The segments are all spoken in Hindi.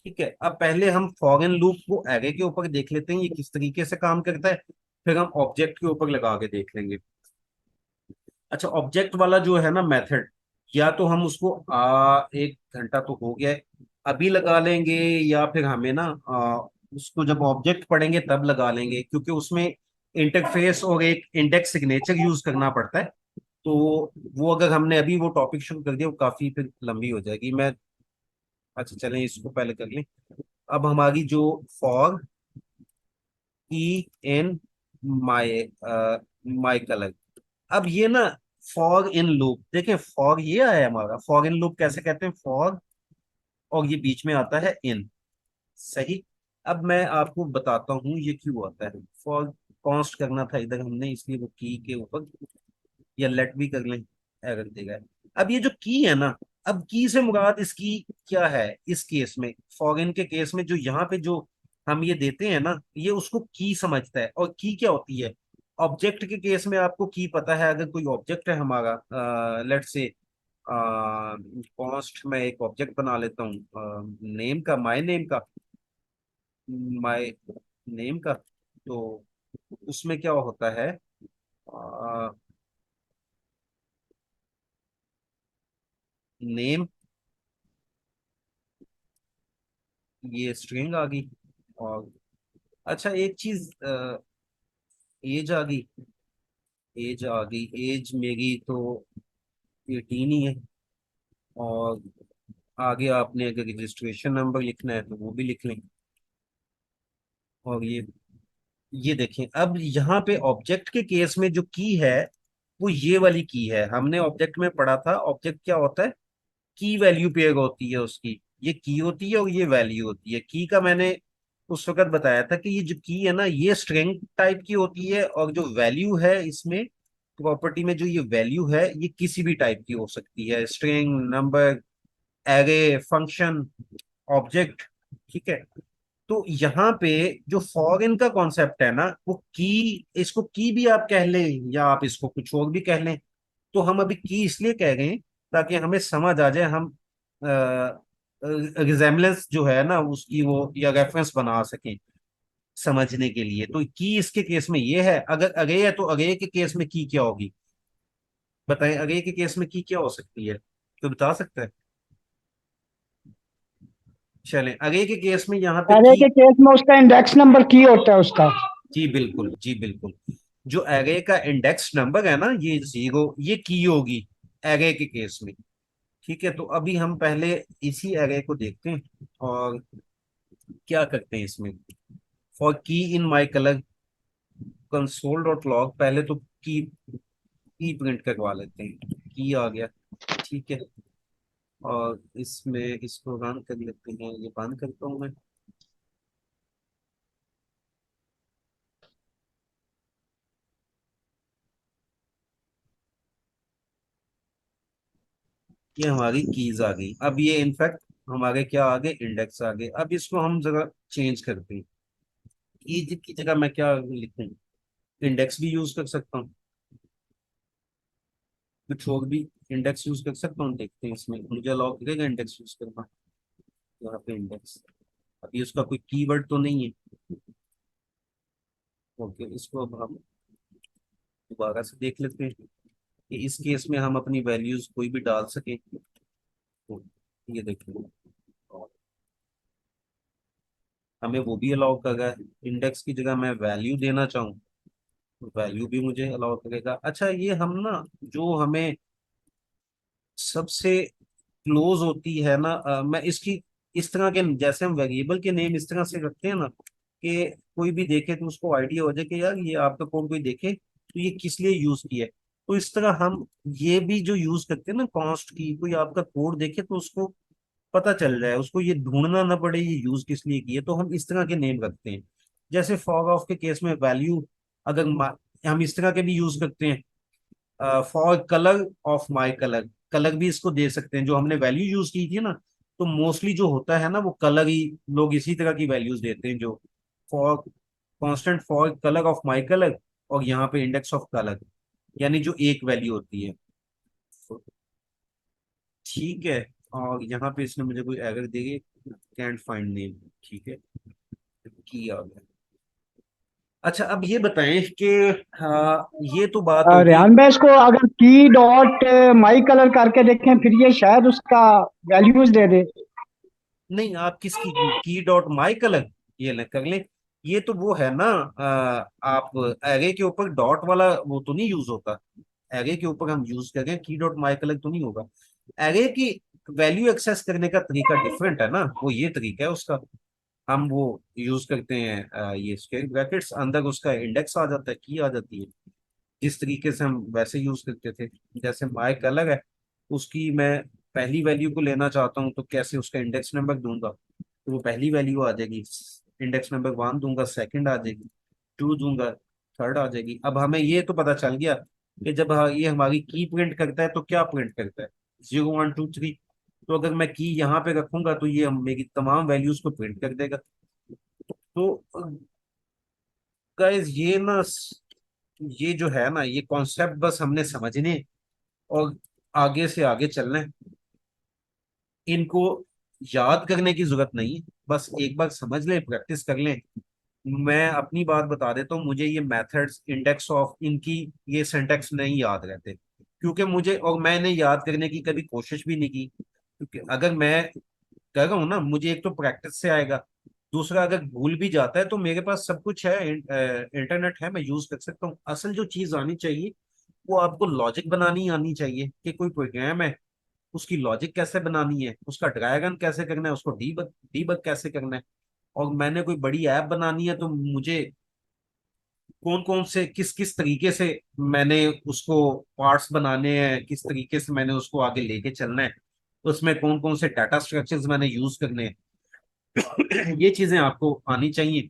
ठीक है, अब पहले हम फॉर इन लूप को एरे के ऊपर देख लेते हैं ये किस तरीके से काम करता है, फिर हम ऑब्जेक्ट के ऊपर लगा के देख लेंगे। अच्छा, ऑब्जेक्ट वाला जो है ना मेथड, या तो हम उसको 1 घंटा तो हो गया है, अभी लगा लेंगे, या फिर हमें ना उसको जब ऑब्जेक्ट पढ़ेंगे तब लगा लेंगे, क्योंकि उसमें इंटरफेस और एक इंडेक्स सिग्नेचर यूज करना पड़ता है। तो वो अगर हमने अभी वो टॉपिक शुरू कर दिया वो काफी फिर लंबी हो जाएगी। मैं अच्छा चलें इसको पहले कर लें। अब हमारी जो for E in my my colour, अब ये ना फॉर इन लूप देखें, फॉर ये आया हमारा, फॉर इन लूप कैसे कहते हैं, फॉर और ये बीच में आता है इन, सही। अब मैं आपको बताता हूँ ये क्यों आता है। फॉर कॉन्स्ट करना था इधर हमने, इसलिए वो की के ऊपर, या लेट भी कर लें, एरर देगा। अब ये जो की है ना, अब की से मुराद इसकी क्या है इस केस में, फॉरेन के केस में जो यहाँ पे जो हम ये देते हैं ना, ये उसको की समझता है। और की क्या होती है, ऑब्जेक्ट के केस में आपको की पता है, अगर कोई ऑब्जेक्ट है हमारा, लेट से कॉस्ट, मैं एक ऑब्जेक्ट बना लेता हूँ नेम का, माय नेम का। तो उसमें क्या होता है, नेम, ये स्ट्रिंग आ गई। और अच्छा एक चीज, एज आ गई, एज आ गई, एज मेरी तो 18 ही है। और आगे आपने अगर रजिस्ट्रेशन नंबर लिखना है तो वो भी लिख लें। और ये देखें, अब यहाँ पे ऑब्जेक्ट के केस में जो की है वो ये वाली की है। हमने ऑब्जेक्ट में पढ़ा था, ऑब्जेक्ट क्या होता है, की वैल्यू पेयर होती है उसकी, ये की होती है और ये वैल्यू होती है। की का मैंने उस वक्त बताया था कि ये जो की है ना ये स्ट्रिंग टाइप की होती है, और जो वैल्यू है इसमें प्रॉपर्टी में जो ये वैल्यू है ये किसी भी टाइप की हो सकती है, string, number, array, function, object. ठीक है, तो यहाँ पे जो फॉरेन का कॉन्सेप्ट है ना वो की, इसको की भी आप कह लें या आप इसको कुछ और भी कह लें। तो हम अभी की इसलिए कह रहे हैं ताकि हमें समझ आ जाए, हम रिजेम्बलेंस जो है ना उसकी वो, या रेफरेंस बना सकें समझने के लिए। तो की इसके केस में ये है, अगर अगे है तो अगे के केस में की क्या होगी, बताएं अगे के केस में की क्या हो सकती है, तो बता सकता है। चलें, अगे के केस में यहाँ पे एरे की, के केस में उसका इंडेक्स नंबर की होता है उसका। जी बिल्कुल, जी बिल्कुल, जो एरे का इंडेक्स नंबर है ना ये 0, ये की होगी एरे के केस में। ठीक है, तो अभी हम पहले इसी एरे को देखते हैं और क्या करते हैं इसमें। For key in my colour console dot log, पहले तो की प्रिंट करवा लेते हैं, की आ गया। ठीक है, और इसमें इसको रन कर लेते हैं, ये बंद करता हूँ मैं। ये हमारी कीज आ गई। अब ये इनफैक्ट हमारे क्या आ गए, इंडेक्स आ गए। अब इसको हम जरा चेंज करते हैं, कीज की जगह मैं क्या लिखूं, इंडेक्स भी यूज कर सकता हूँ, कुछ और भी इंडेक्स यूज कर सकता हूँ, देखते हैं इसमें मुझे अलाउ करेगा इंडेक्स यूज करना। यहाँ पे इंडेक्स, अभी उसका कोई कीवर्ड तो नहीं है। ओके, इसको अब हम दोबारा से देख लेते हैं कि इस केस में हम अपनी वैल्यूज कोई भी डाल सकें। तो ये देखिए, और हमें वो भी अलाउ कर रहा है, इंडेक्स की जगह मैं वैल्यू देना चाहूँ तो वैल्यू भी मुझे अलाउ करेगा। अच्छा, ये हम ना जो हमें सबसे क्लोज होती है ना, मैं इसकी इस तरह के, जैसे हम वेरिएबल के नेम इस तरह से रखते हैं ना कि कोई भी देखे तो उसको आइडिया हो जाए कि यार ये आपका कोड कोई देखे तो ये किस लिए यूज किया है। तो इस तरह हम ये भी जो यूज करते हैं ना कॉन्स्ट की, कोई आपका कोड देखे तो उसको पता चल जाए, उसको ये ढूंढना ना पड़े ये यूज किस लिए किए, तो हम इस तरह के नेम रखते हैं। जैसे फॉर ऑफ के केस में वैल्यू, अगर हम इस तरह के भी यूज करते हैं। For colour of my colour, colour भी इसको दे सकते हैं, जो हमने वैल्यू यूज की थी ना। तो मोस्टली जो होता है ना वो कलर ही, लोग इसी तरह की वैल्यूज देते हैं, जो for constant for colour of my colour, और यहाँ पे इंडेक्स ऑफ कलर, यानी जो एक वैल्यू होती है। ठीक है, और यहाँ पे इसने मुझे कोई एरर दी, कैंट फाइंड नेम, ठीक है, की आ गया। अच्छा अब ये बताएं कि ये तो बात होगी। रेहान भाई, इसको अगर की डॉट माई कलर करके देखें फिर ये शायद उसका वैल्यूज दे दे। नहीं, आप किसकी, की डॉट माई कलर, ये न कर लें। ये तो वो है ना, आप एरे के ऊपर डॉट वाला वो तो नहीं यूज होता। एरे के ऊपर हम यूज करें की डॉट माई कलर तो नहीं होगा। एरे की वैल्यू एक्सेस करने का तरीका डिफरेंट है ना, वो ये तरीका है उसका। हम वो यूज करते हैं ये स्क्वेयर ब्रैकेट्स, अंदर उसका इंडेक्स आ जाता है, की आ जाती है। जिस तरीके से हम वैसे यूज करते थे, जैसे माइक अलग है, उसकी मैं पहली वैल्यू को लेना चाहता हूँ तो कैसे उसका इंडेक्स नंबर दूंगा, तो वो पहली वैल्यू आ जाएगी। इंडेक्स नंबर 1 दूंगा, सेकंड आ जाएगी, 2 दूंगा, थर्ड आ जाएगी। अब हमें ये तो पता चल गया कि जब ये हमारी की प्रिंट करता है तो क्या प्रिंट करता है, 0 1 2 3। तो अगर मैं की यहाँ पे रखूंगा तो ये मेरी तमाम वैल्यूज को प्रिंट कर देगा। तो गाइस ये ना, ये जो है ना, ये कॉन्सेप्ट बस हमने समझने और आगे से आगे चलना है। इनको याद करने की जरूरत नहीं है, बस एक बार समझ लें, प्रैक्टिस कर लें। मैं अपनी बात बता देता हूँ, मुझे ये मेथड्स, इंडेक्स ऑफ, इनकी ये सिंटेक्स नहीं याद रहते, क्योंकि मुझे, और मैंने याद करने की कभी कोशिश भी नहीं की, क्योंकि अगर मैं कर रहा हूँ ना, मुझे एक तो प्रैक्टिस से आएगा, दूसरा अगर भूल भी जाता है तो मेरे पास सब कुछ है, इंटरनेट है, मैं यूज कर सकता हूँ। असल जो चीज आनी चाहिए वो आपको लॉजिक बनानी आनी चाहिए, कि कोई प्रोग्राम है उसकी लॉजिक कैसे बनानी है, उसका ड्रैगन कैसे करना है, उसको डीबग डीबग कैसे करना है। और मैंने कोई बड़ी ऐप बनानी है तो मुझे कौन कौन से, किस किस तरीके से मैंने उसको पार्ट्स बनाने हैं, किस तरीके से मैंने उसको आगे लेके चलना है, उसमें कौन कौन से डाटा स्ट्रक्चर्स मैंने यूज करने हैं। ये चीजें आपको आनी चाहिए।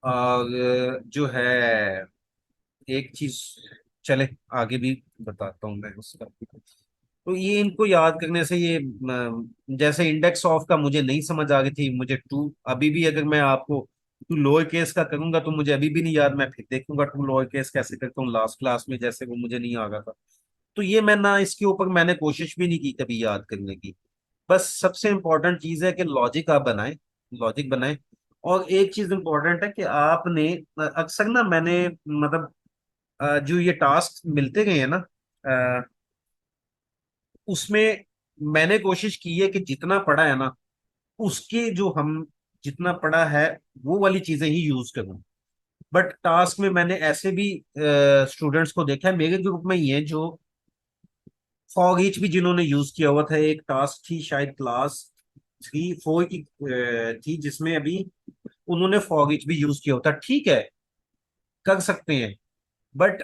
और जो है एक चीज, चले आगे भी बताता हूँ मैं उसका। तो ये इनको याद करने से ये जैसे इंडेक्स ऑफ का मुझे नहीं समझ आ रही थी, मुझे टू अभी भी, अगर मैं आपको टू लोअर केस का करूंगा तो मुझे अभी भी नहीं याद, मैं फिर देखूंगा टू लोअर केस कैसे करता हूँ लास्ट क्लास में, जैसे वो मुझे नहीं आ रहा था। तो ये मैं ना, इसके ऊपर मैंने कोशिश भी नहीं की कभी याद करने की। बस सबसे इंपॉर्टेंट चीज है कि लॉजिक आप बनाएं, लॉजिक बनाएं। और एक चीज इंपॉर्टेंट है कि आपने अक्सर ना, मैंने मतलब जो ये टास्क मिलते गए हैं ना, उसमें मैंने कोशिश की है कि जितना पढ़ा है ना, उसके जो हम जितना पढ़ा है वो वाली चीजें ही यूज करूं। बट टास्क में मैंने ऐसे भी स्टूडेंट्स को देखा है मेरे ग्रुप में ही है, जो फॉग ईच भी जिन्होंने यूज किया हुआ था। एक टास्क थी शायद क्लास 3 4 की थी, जिसमें अभी उन्होंने फॉग ईच भी यूज किया होता। ठीक है, कर सकते हैं, बट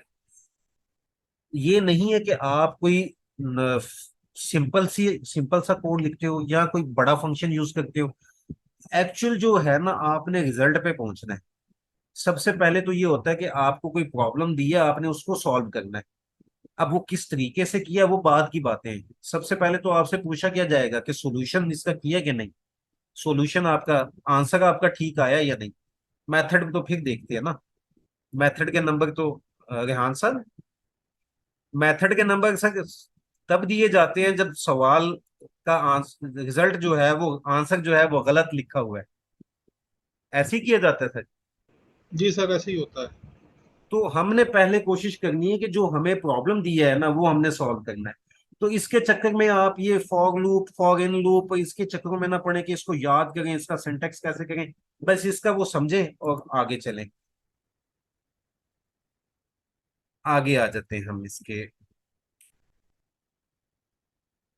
ये नहीं है कि आप कोई सिंपल सा कोड लिखते हो या कोई बड़ा फंक्शन यूज करते हो। एक्चुअल जो है ना, आपने रिजल्ट पे पहुंचना है। सबसे पहले तो ये होता है कि आपको कोई प्रॉब्लम दी है, आपने उसको सॉल्व करना है। अब वो किस तरीके से किया वो बाद की बातें हैं। सबसे पहले तो आपसे पूछा क्या जाएगा कि सॉल्यूशन इसका किया कि नहीं, सॉल्यूशन आपका, आंसर आपका ठीक आया या नहीं। मेथड तो फिर देखते हैं ना, मेथड के नंबर तो रेहान सर, मेथड के नंबर सर तब दिए जाते हैं जब सवाल का रिजल्ट जो है, वो आंसर जो है वो गलत लिखा हुआ है। ऐसे ही किया जाता है सर। जी सर, ऐसे ही होता है। तो हमने पहले कोशिश करनी है कि जो हमें प्रॉब्लम दी है ना वो हमने सॉल्व करना है। तो इसके चक्कर में आप ये fog loop, fog in loop, इसके चक्करों में ना पड़े कि इसको याद करें, इसका सिंटेक्स कैसे करें। बस इसका वो समझें और आगे चलें। आगे आ जाते हैं हम इसके।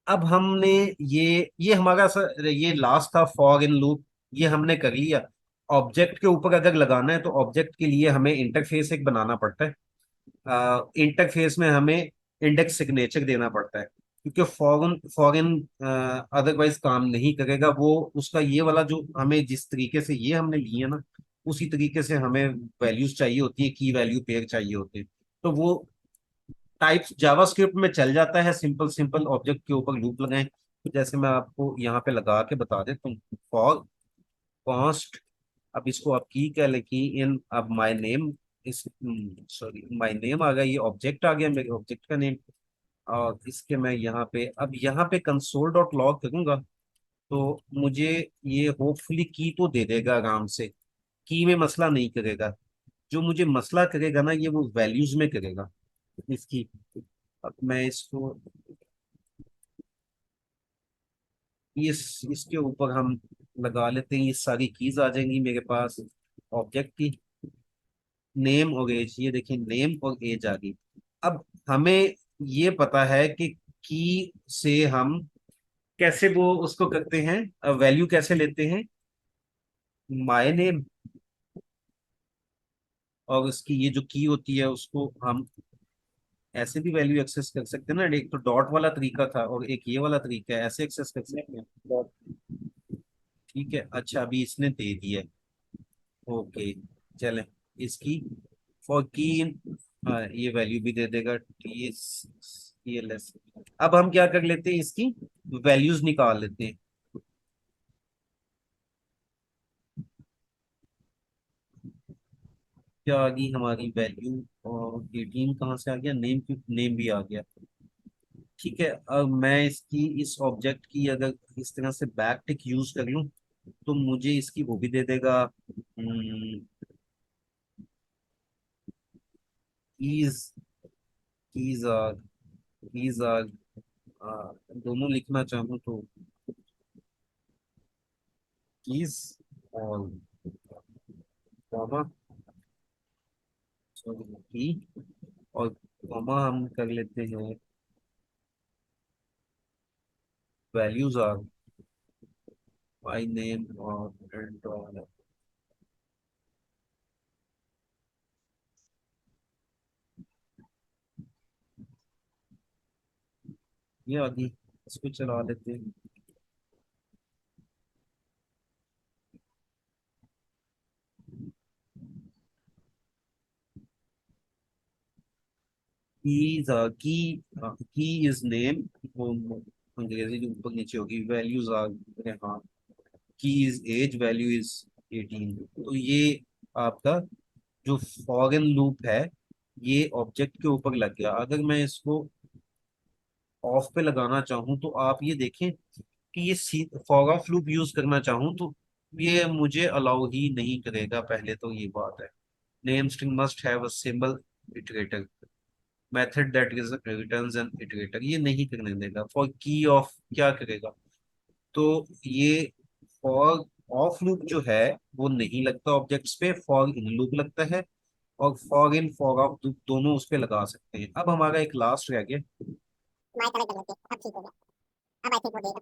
अब हमने ये हमारा सर, ये लास्ट था फॉग इन लूप, ये हमने कर लिया। ऑब्जेक्ट के ऊपर अगर लगाना है तो ऑब्जेक्ट के लिए हमें इंटरफेस एक बनाना पड़ता है। इंटरफेस में हमें इंडेक्स सिग्नेचर देना पड़ता है, क्योंकि फॉरेन फॉरेन अदरवाइज काम नहीं करेगा वो। उसका ये वाला जो हमें जिस तरीके से ये हमने लिए ना, उसी तरीके से हमें वैल्यूज चाहिए होती है, की वैल्यू पेयर चाहिए होते हैं। तो वो टाइप्स जावास्क्रिप्ट में चल जाता है, सिंपल सिंपल ऑब्जेक्ट के ऊपर लूप लगाएं। तो जैसे मैं आपको यहाँ पे लगा के बता देता हूँ, फॉर कॉन्स्ट, अब इसको आप की क्या लिखी इन, अब माय नेम, इस सॉरी माय नेम आ गया, ये ऑब्जेक्ट आ गया मेरे ऑब्जेक्ट का नेम। और इसके मैं यहाँ पे, अब यहाँ पे कंसोल डॉट लॉग करूंगा। तो मुझे ये होपफुली की तो दे देगा आराम से, की में मसला नहीं करेगा। जो मुझे मसला करेगा ना, ये वो वैल्यूज में करेगा इसकी। अब मैं इसको इसके ऊपर हम लगा लेते हैं, ये सारी कीज आ जाएंगी मेरे पास ऑब्जेक्ट की। नेम और एज, ये देखिए नेम और एज आ गई। अब हमें ये पता है कि की से हम कैसे वो उसको करते हैं, वैल्यू कैसे लेते हैं, माय नेम। और उसकी ये जो की होती है उसको हम ऐसे भी वैल्यू एक्सेस कर सकते हैं ना। एक तो डॉट वाला तरीका था और एक ये वाला तरीका है, ऐसे एक्सेस कर सकते हैं। ठीक है, अच्छा अभी इसने दे दिया। ओके, चले इसकी फॉर की इन, ये वैल्यू भी दे देगा टी एल एस। अब हम क्या कर लेते हैं, इसकी वैल्यूज निकाल लेते हैं। क्या आ गई हमारी वैल्यू, और 18 कहाँ से आ गया, नेम की नेम भी आ गया। ठीक है, अब मैं इसकी इस ऑब्जेक्ट की अगर इस तरह से बैक टिक यूज कर लूं तो मुझे इसकी वो भी दे देगा। Keys keys are keys are दोनों लिखना चाहूँ तो कीज और कॉमा, की और कॉमा हम कर लेते हैं वैल्यूज आर माई नेम और $10। ये आगे इसको चला लेते हैं। की की इज नेम, वो अंग्रेजी जो ऊपर नीचे होगी, वैल्यूज आर, हाँ, की इज एज, वैल्यू इज 18। तो ये आपका जो फॉरेन लूप है ये ऑब्जेक्ट के ऊपर लग गया। अगर मैं इसको ऑफ पे लगाना चाहूँ तो आप ये देखें कि ये फॉग ऑफ लूप यूज करना चाहूँ तो ये मुझे अलाउ ही नहीं करेगा। पहले तो ये बात है, name string must have a symbol iterator, method that is returns an iterator, ये नहीं करने देगा। फॉर की ऑफ क्या करेगा, तो ये फॉर ऑफ लूप जो है वो नहीं लगता ऑब्जेक्ट्स पे, फॉर इन लूप लगता है। और फॉर इन फॉर ऑफ दोनों उस पे लगा सकते हैं। अब हमारा एक लास्ट रह गया। माइक कनेक्ट कर लेते हैं, अब ठीक हो गया। अब आई थिंक वो देगा।